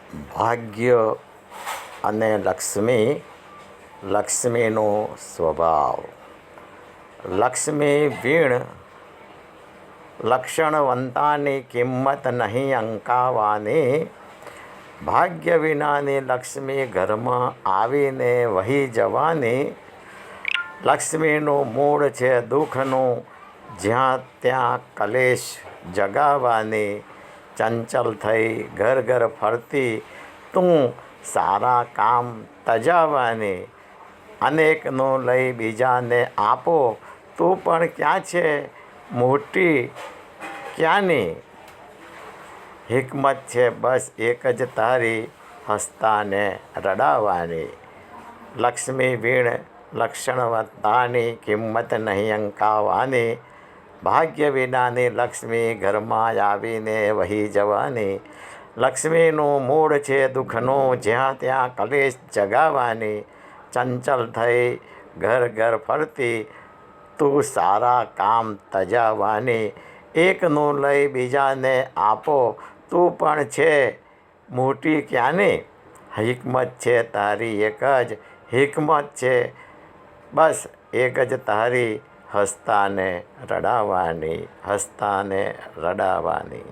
ભાગ્ય અને લક્ષ્મીનો સ્વભાવ. લક્ષ્મી વીણ લક્ષણવંતાની કિંમત નહીં અંકાવાની. ભાગ્ય વિનાની લક્ષ્મી ઘરમાં આવીને વહી જવાની. લક્ષ્મીનું મૂળ છે દુઃખનું, જ્યાં ત્યાં કલેશ જગાવવાની. ચંચલ થઈ ઘર ઘર ફરતી તું સારા કામ તજાવવાની. અનેકનું લઈ બીજાને આપો તું પણ ક્યાં છે મોટી ક્યાંની. હિકમત છે બસ એક જ તારી, હસતાને રડાવવાની. લક્ષ્મી વીણ લક્ષણવંતાની કિંમત નહીં અંકાવાની. ભાગ્ય વિનાની લક્ષ્મી ઘરમાં આવીને વહી જવાની. લક્ષ્મીનું મૂળ છે દુઃખનું, જ્યાં ત્યાં કલેશ જગાવવાની. ચંચલ થઈ ઘર ઘર ફરતી તું સારા કામ તજાવવાની. એકનું લઈ બીજાને આપો તું પણ છે મોટી ક્યાંની. હિકમત છે તારી એક જ, હિકમત છે બસ એક જ તારી, હસતાને રડાવવાની.